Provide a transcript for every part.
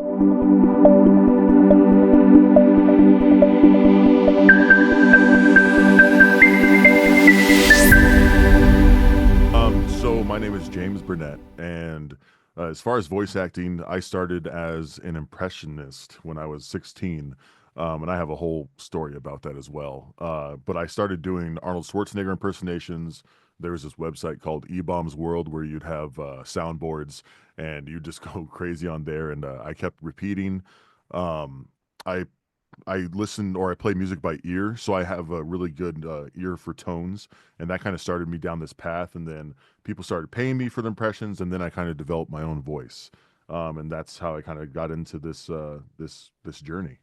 So my name is James Burnett, and as far as voice acting, I started as an impressionist when I was 16, and I have a whole story about that as well. But I started doing Arnold Schwarzenegger impersonations. There was this website called eBombs World where you'd have soundboards, and you just go crazy on there. And I kept repeating. Um, I I listen or I play music by ear, so I have a really good ear for tones, and that kind of started me down this path. And then people started paying me for the impressions, and then I kind of developed my own voice, and that's how I kind of got into this journey.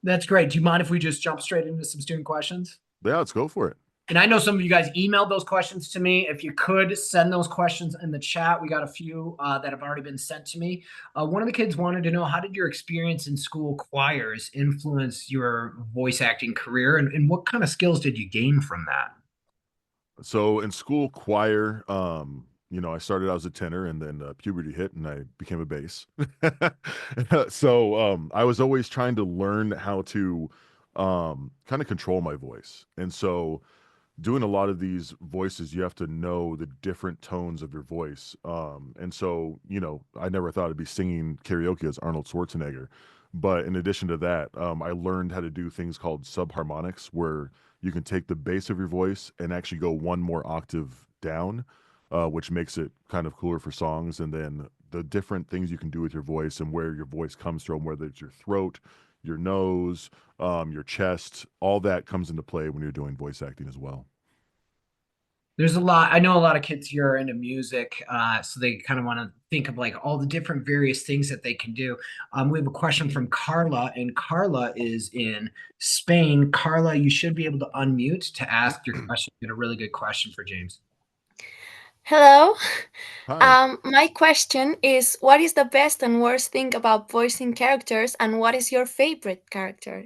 That's great. Do you mind if we just jump straight into some student questions? Yeah, let's go for it. And I know some of you guys emailed those questions to me. If you could send those questions in the chat, we got a few that have already been sent to me. One of the kids wanted to know, how did your experience in school choirs influence your voice acting career, and what kind of skills did you gain from that? So in school choir, I started out as a tenor, and then puberty hit, and I became a bass. So I was always trying to learn how to kind of control my voice, and so doing a lot of these voices, you have to know the different tones of your voice. And so, I never thought I'd be singing karaoke as Arnold Schwarzenegger. But in addition to that, I learned how to do things called subharmonics, where you can take the bass of your voice and actually go one more octave down, which makes it kind of cooler for songs. And then the different things you can do with your voice and where your voice comes from, whether it's your throat, your nose, your chest, all that comes into play when you're doing voice acting as well. There's a lot. I know a lot of kids here are into music, so they kind of want to think of like all the different various things that they can do. We have a question from Carla, and Carla is in Spain. Carla, you should be able to unmute to ask your question. You got a really good question for James. Hello. Hi. My question is, what is the best and worst thing about voicing characters, and what is your favorite character?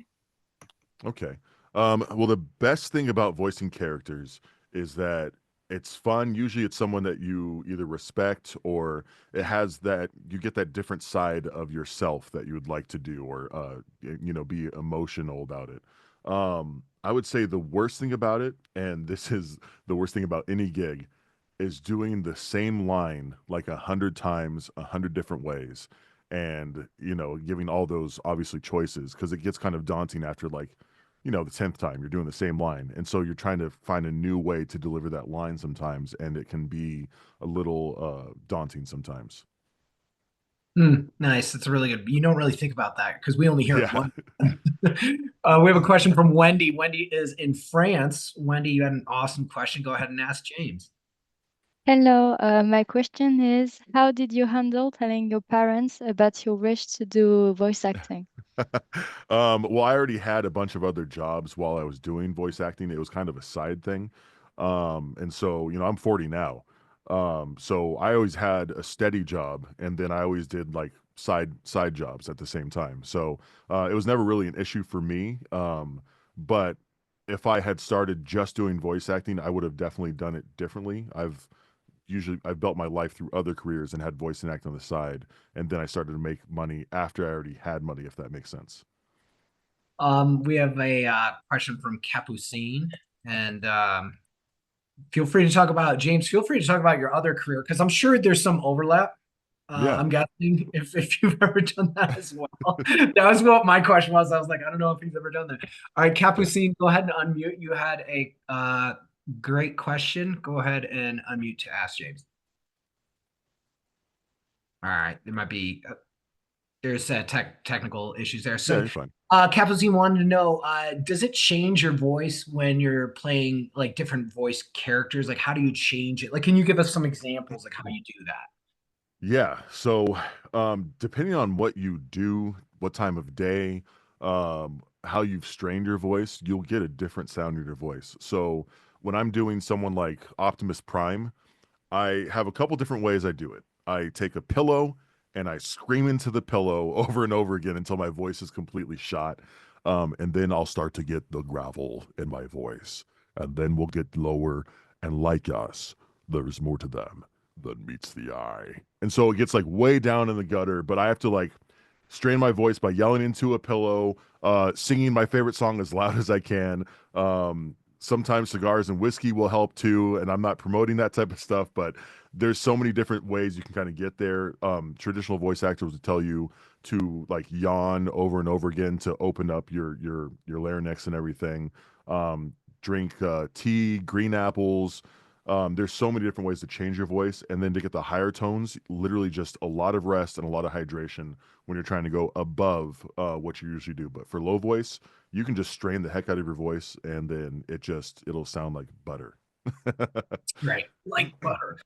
Okay. Well, the best thing about voicing characters is that it's fun. Usually, it's someone that you either respect, or it has that you get that different side of yourself that you would like to do, or be emotional about it. I would say the worst thing about it, and this is the worst thing about any gig, is doing the same line like 100 times, 100 different ways, and giving all those obviously choices, because it gets kind of daunting after, like, the 10th time you're doing the same line. And so you're trying to find a new way to deliver that line sometimes, and it can be a little daunting sometimes. Nice. That's a really good. You don't really think about that because we only hear it Yeah. once. We have a question from Wendy. Wendy is in France. Wendy, you had an awesome question. Go ahead and ask James. Hello, my question is, how did you handle telling your parents about your wish to do voice acting? Well, I already had a bunch of other jobs while I was doing voice acting. It was kind of a side thing. And so, I'm 40 now. So I always had a steady job, and then I always did like side jobs at the same time. So it was never really an issue for me. But if I had started just doing voice acting, I would have definitely done it differently. I've built my life through other careers and had voice and act on the side, and then I started to make money after I already had money, if that makes sense. We have a question from Capucine, and feel free to talk about James. Feel free to talk about your other career because I'm sure there's some overlap. Yeah. I'm guessing if you've ever done that as well. That was what my question was. I was like, I don't know if he's ever done that. All right, Yeah. Capucine, go ahead and unmute. You had a great question. Go ahead and unmute to ask James. All right, there might be there's technical issues there. Yeah, So, you're fine. Capucine wanted to know, does it change your voice when you're playing like different voice characters? Like, how do you change it? Like, can you give us some examples like how you do that? Yeah. So, depending on what you do, what time of day, how you've strained your voice, you'll get a different sound in your voice. So, when I'm doing someone like Optimus Prime, I have a couple different ways I do it. I take a pillow and I scream into the pillow over and over again until my voice is completely shot. And then I'll start to get the gravel in my voice. And then we'll get lower. And like us, there's more to them. then meets the eye. And so it gets like way down in the gutter, but I have to like strain my voice by yelling into a pillow, singing my favorite song as loud as I can. Sometimes cigars and whiskey will help too, and I'm not promoting that type of stuff, but there's so many different ways you can kind of get there. Traditional voice actors will tell you to like yawn over and over again to open up your larynx and everything. Drink tea, green apples. There's so many different ways to change your voice, and then to get the higher tones, literally just a lot of rest and a lot of hydration when you're trying to go above what you usually do. But for low voice, you can just strain the heck out of your voice, and then it'll sound like butter. Right, like butter.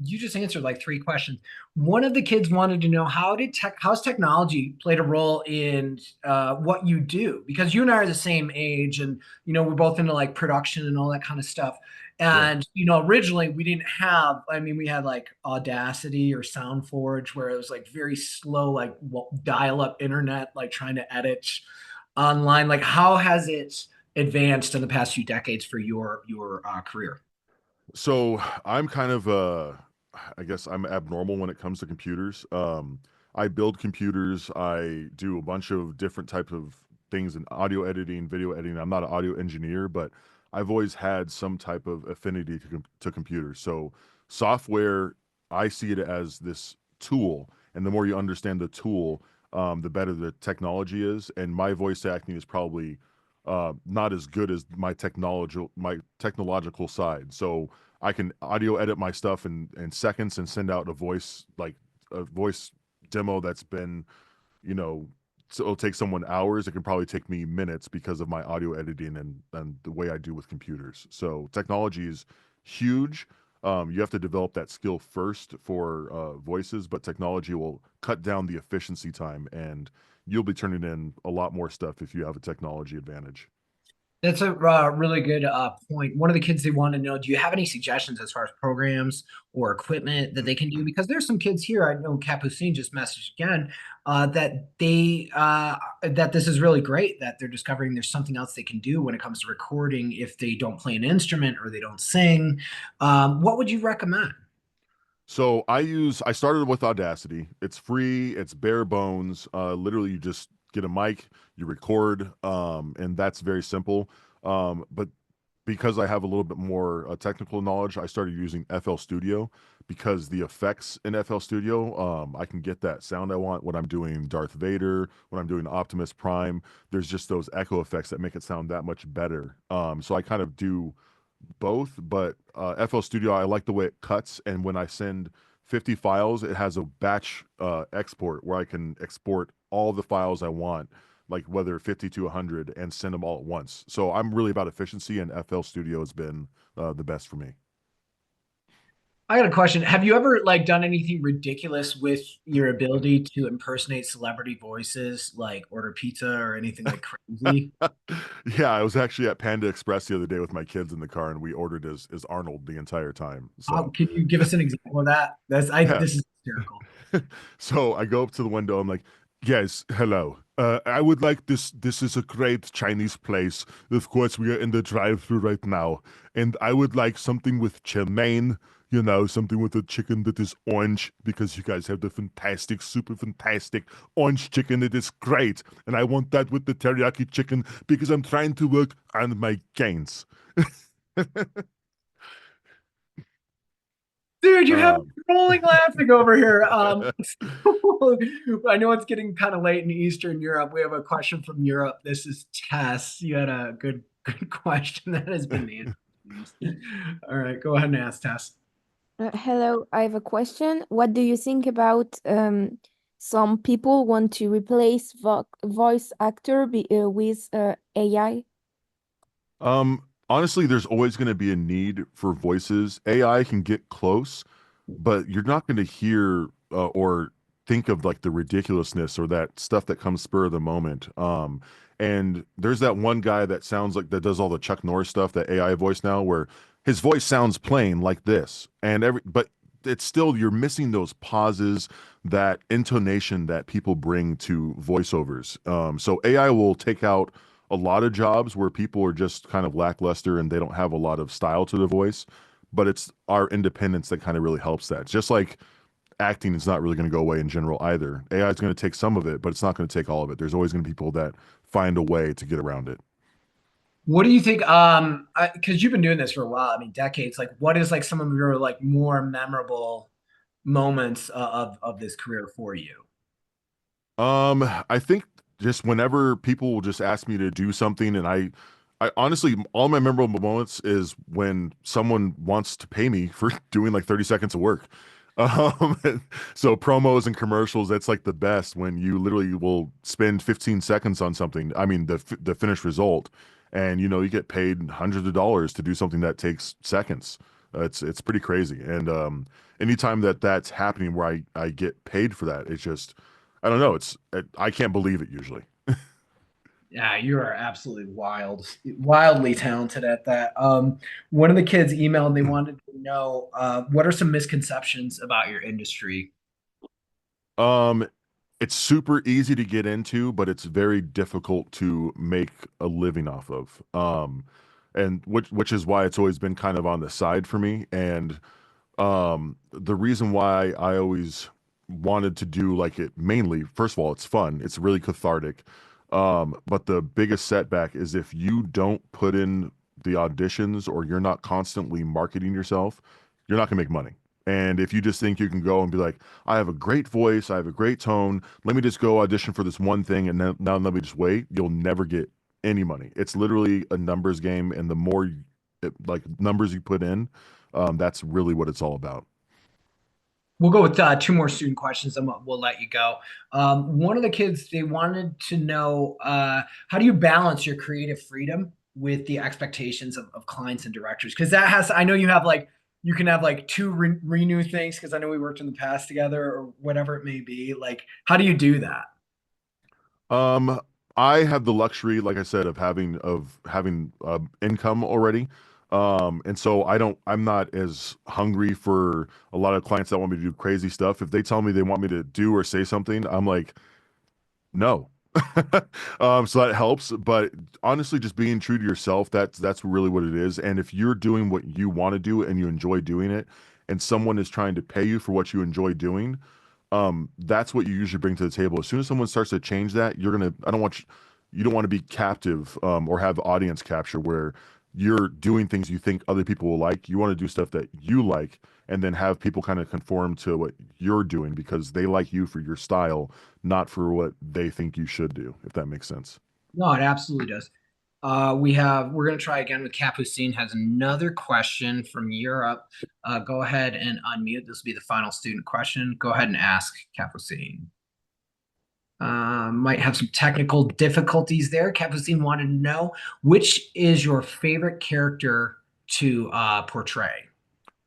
You just answered like three questions. One of the kids wanted to know how's technology played a role in what you do? Because you and I are the same age, and we're both into like production and all that kind of stuff. Yeah. And originally we didn't have. I mean, we had like Audacity or SoundForge, where it was like very slow, like dial-up internet, like trying to edit online. Like, how has it advanced in the past few decades for your career? So I'm kind of I guess I'm abnormal when it comes to computers. I build computers. I do a bunch of different types of things in audio editing, video editing. I'm not an audio engineer, but I've always had some type of affinity to computers. So software, I see it as this tool, and the more you understand the tool, the better the technology is. And my voice acting is probably not as good as my technological side. So I can audio edit my stuff in seconds and send out a voice demo that's been, you know, so it'll take someone hours. It can probably take me minutes because of my audio editing and the way I do with computers. So technology is huge. You have to develop that skill first for voices, but technology will cut down the efficiency time, and you'll be turning in a lot more stuff if you have a technology advantage. That's a really good point. One of the kids, they want to know, do you have any suggestions as far as programs or equipment that they can do? Because there's some kids here, I know Capucine just messaged again, that this is really great, that they're discovering there's something else they can do when it comes to recording if they don't play an instrument or they don't sing. What would you recommend? So I started with Audacity. It's free, it's bare bones. Literally you just get a mic, you record, and that's very simple. But because I have a little bit more technical knowledge, I started using FL Studio because the effects in FL Studio, I can get that sound I want when I'm doing Darth Vader, when I'm doing Optimus Prime. There's just those echo effects that make it sound that much better. So I kind of do both, but FL Studio, I like the way it cuts, and when I send 50 files, it has a batch export where I can export all the files I want, like whether 50 to 100, and send them all at once. So I'm really about efficiency, and FL Studio has been the best for me. I got a question. Have you ever like done anything ridiculous with your ability to impersonate celebrity voices, like order pizza or anything like crazy? Yeah, I was actually at Panda Express the other day with my kids in the car, and we ordered as Arnold the entire time. So Can you give us an example of that? yeah. This is hysterical. So I go up to the window. I'm like, "Yes, hello. I would like this. This is a great Chinese place. Of course, we are in the drive-through right now, and I would like something with chow mein. Something with a chicken that is orange because you guys have the fantastic, super fantastic orange chicken. It is great, and I want that with the teriyaki chicken because I'm trying to work on my gains." Dude, you have Um, me rolling laughing over here. I know it's getting kind of late in Eastern Europe. We have a question from Europe. This is Tess. You had a good question that has been answered. All right, go ahead and ask Tess. Hello, I have a question. What do you think about some people want to replace voice actor with AI? Honestly, there's always going to be a need for voices. AI can get close, but you're not going to hear or think of like the ridiculousness or that stuff that comes spur of the moment. And there's that one guy that sounds like that does all the Chuck Norris stuff, that AI voice now, where his voice sounds plain like this, and but it's still you're missing those pauses, that intonation that people bring to voiceovers. So AI will take out a lot of jobs where people are just kind of lackluster and they don't have a lot of style to the voice. but it's our independence that kind of really helps that. Just like acting is not really going to go away in general either. AI is going to take some of it, but it's not going to take all of it. There's always going to be people that find a way to get around it. What do you think? Because you've been doing this for a while. I mean, decades. Like, what is like some of your like more memorable moments of this career for you? I think just whenever people will just ask me to do something, and I honestly, all my memorable moments is when someone wants to pay me for doing like 30 seconds of work. Um, so promos and commercials, that's like the best when you literally will spend 15 seconds on something. I mean, the finished result, and you get paid hundreds of dollars to do something that takes seconds. It's pretty crazy. And anytime that that's happening where I get paid for that, it's just I don't know. I can't believe it usually. Yeah, you are absolutely wildly talented at that. One of the kids emailed, they wanted to know what are some misconceptions about your industry? Um, it's super easy to get into, but it's very difficult to make a living off of. And which is why it's always been kind of on the side for me. And the reason why I always wanted to do like it mainly, first of all, it's fun. It's really cathartic. But the biggest setback is if you don't put in the auditions or you're not constantly marketing yourself, you're not gonna make money. And if you just think you can go and be like, I have a great voice, I have a great tone, let me just go audition for this one thing and then now let me just wait, you'll never get any money. It's literally a numbers game, and the more like numbers you put in, that's really what it's all about. We'll go with two more student questions, and we'll let you go. One of the kids, they wanted to know how do you balance your creative freedom with the expectations of clients and directors? Because I know you have like, you can have like two renew things, because I know we worked in the past together or whatever it may be. Like, how do you do that? Um, I have the luxury, like I said, of having income already. And so I'm not as hungry for a lot of clients that want me to do crazy stuff. If they tell me they want me to do or say something, I'm like, no. So that helps. But honestly, just being true to yourself, that's really what it is. And if you're doing what you want to do and you enjoy doing it, and someone is trying to pay you for what you enjoy doing, that's what you usually bring to the table. As soon as someone starts to change that, I don't want you don't want to be captive, or have audience capture where you're doing things you think other people will like. You want to do stuff that you like, and then have people kind of conform to what you're doing because they like you for your style, not for what they think you should do, if that makes sense. No, it absolutely does. We're going to try again with Capucine has another question from Europe. Go ahead and unmute. This will be the final student question. Go ahead and ask Capucine. Might have some technical difficulties there. Capucine wanted to know, which is your favorite character to portray?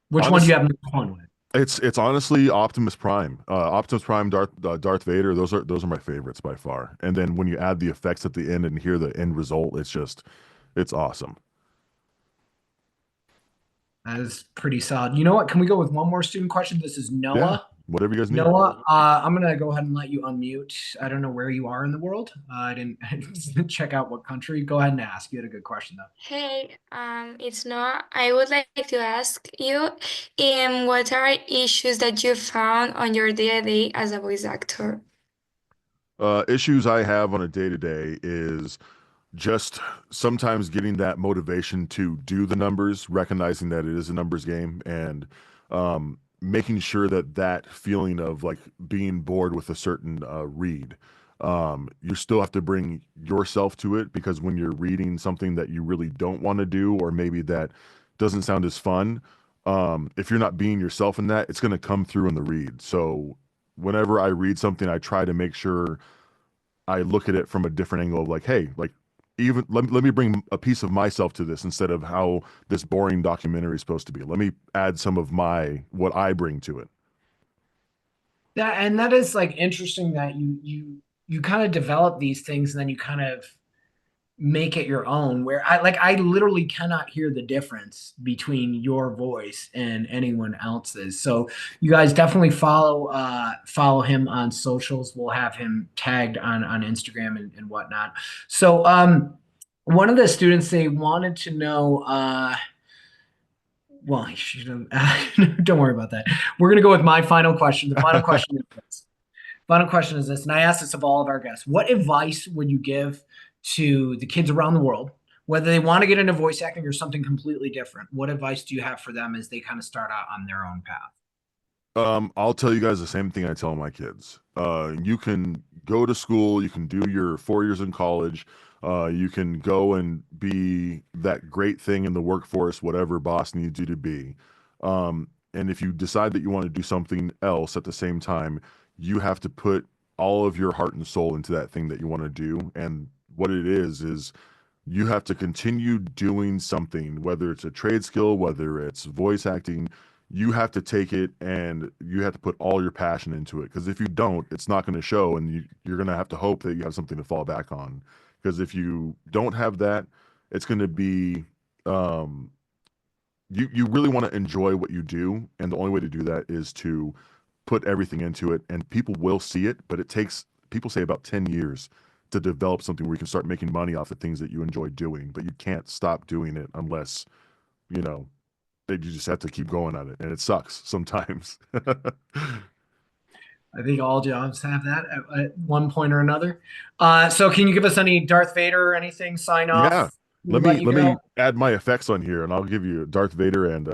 Which one do you have more fun with? It's honestly Optimus Prime. Optimus Prime, Darth Vader. Those are my favorites by far. And then when you add the effects at the end and hear the end result, it's awesome. That is pretty solid. You know what? Can we go with one more student question? This is Yeah, Noah. whatever you guys need. Noah, I'm gonna go ahead and let you unmute. I don't know where you are in the world. I didn't check out what country. Go ahead and ask. You had a good question though. Hey, it's Noah. I would like to ask you, what are issues that you found on your day-to-day as a voice actor? Issues I have on a day to day is just sometimes getting that motivation to do the numbers, recognizing that it is a numbers game, and making sure that that feeling of like being bored with a certain read, you still have to bring yourself to it because when you're reading something that you really don't want to do, or maybe that doesn't sound as fun, if you're not being yourself in that, it's going to come through in the read. So whenever I read something, I try to make sure I look at it from a different angle of like, hey, like even let me bring a piece of myself to this instead of how this boring documentary is supposed to be. Let me add some of what I bring to it. That is like interesting that you kind of develop these things and then you kind of make it your own, where I literally cannot hear the difference between your voice and anyone else's. So you guys definitely follow him on socials. We'll have him tagged on Instagram and whatnot. So one of the students, they wanted to know well, you shouldn't. Don't worry about that. We're gonna go with my final question. The final question is this. Final question is this, and I ask this of all of our guests: what advice would you give to the kids around the world, whether they want to get into voice acting or something completely different? What advice do you have for them as they kind of start out on their own path? I'll tell you guys the same thing I tell my kids. You can go to school, you can do your 4 years in college, you can go and be that great thing in the workforce, whatever boss needs you to be. And if you decide that you want to do something else at the same time, you have to put all of your heart and soul into that thing that you want to do. And what it is you have to continue doing something, whether it's a trade skill, whether it's voice acting. You have to take it and you have to put all your passion into it. Because if you don't, it's not going to show, and you're going to have to hope that you have something to fall back on. Because if you don't have that, it's going to be you really want to enjoy what you do, and the only way to do that is to put everything into it, and people will see it, but it takes, people say, about 10 years to develop something where you can start making money off the things that you enjoy doing, but you can't stop doing it unless, you know, you just have to keep going at it, and it sucks sometimes. I think all jobs have that at one point or another. So can you give us any Darth Vader or anything? Sign off. Yeah. We'll Let you me go. add my effects on here, and I'll give you Darth Vader, and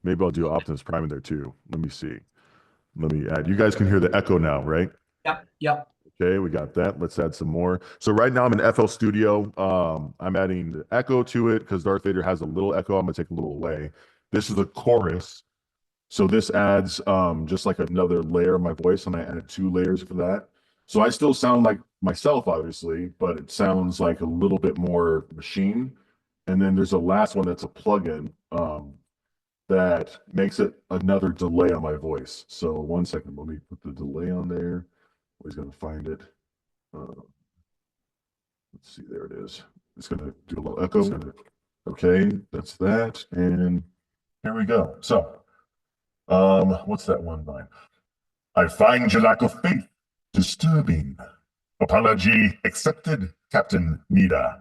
maybe I'll do Optimus Prime in there too. Let me see. Let me add. You guys can hear the echo now, right? Yep. Yep. Okay, we got that. Let's add some more. So right now I'm in FL Studio. I'm adding the echo to it because Darth Vader has a little echo. I'm gonna take a little away. This is a chorus. So this adds just like another layer of my voice, and I added 2 layers for that. So I still sound like myself, obviously, but it sounds like a little bit more machine. And then there's a last one that's a plugin that makes it another delay on my voice. So 1 second, let me put the delay on there. Always gonna find it. Let's see, there it is. It's gonna do a little echo. Okay, that's that, and here we go. So, what's that one line? I find your lack of faith disturbing. Apology accepted, Captain Mida.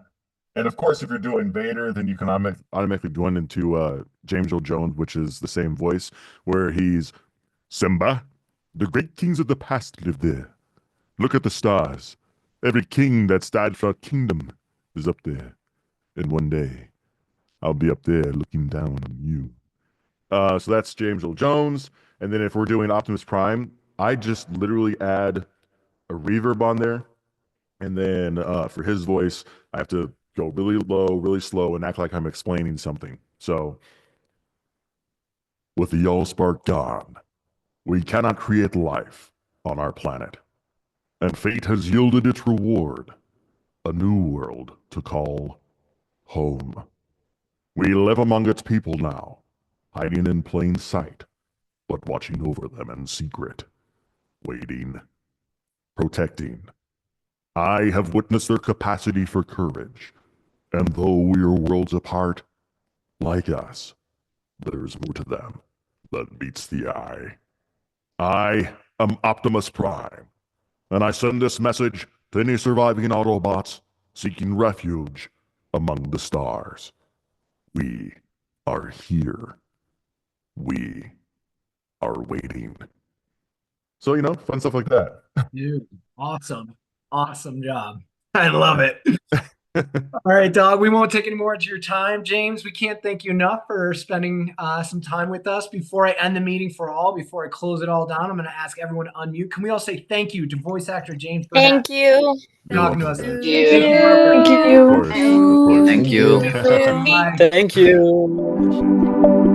And of course, if you're doing Vader, then you can automatically go into James Earl Jones, which is the same voice, where he's Simba. The great kings of the past live there. Look at the stars. Every king that's died for our kingdom is up there. And one day, I'll be up there looking down on you. So that's James Earl Jones. And then if we're doing Optimus Prime, I just literally add a reverb on there. And then for his voice, I have to go really low, really slow, and act like I'm explaining something. So, with the Allspark gone, we cannot create life on our planet. And fate has yielded its reward, a new world to call home. We live among its people now, hiding in plain sight, but watching over them in secret, waiting, protecting. I have witnessed their capacity for courage, and though we are worlds apart, like us, there is more to them than meets the eye. I am Optimus Prime, and I send this message to any surviving Autobots seeking refuge among the stars. We are here. We are waiting. So, you know, fun stuff like that. Dude, awesome. Awesome job. I love it. All right, dog. We won't take any more of your time. James, we can't thank you enough for spending some time with us. Before I end the meeting before I close it all down, I'm going to ask everyone to unmute. Can we all say thank you to voice actor James Burnett Thank you. for talking to us? Thank Thank Of you. course, of course. Thank you. Bye. Thank you.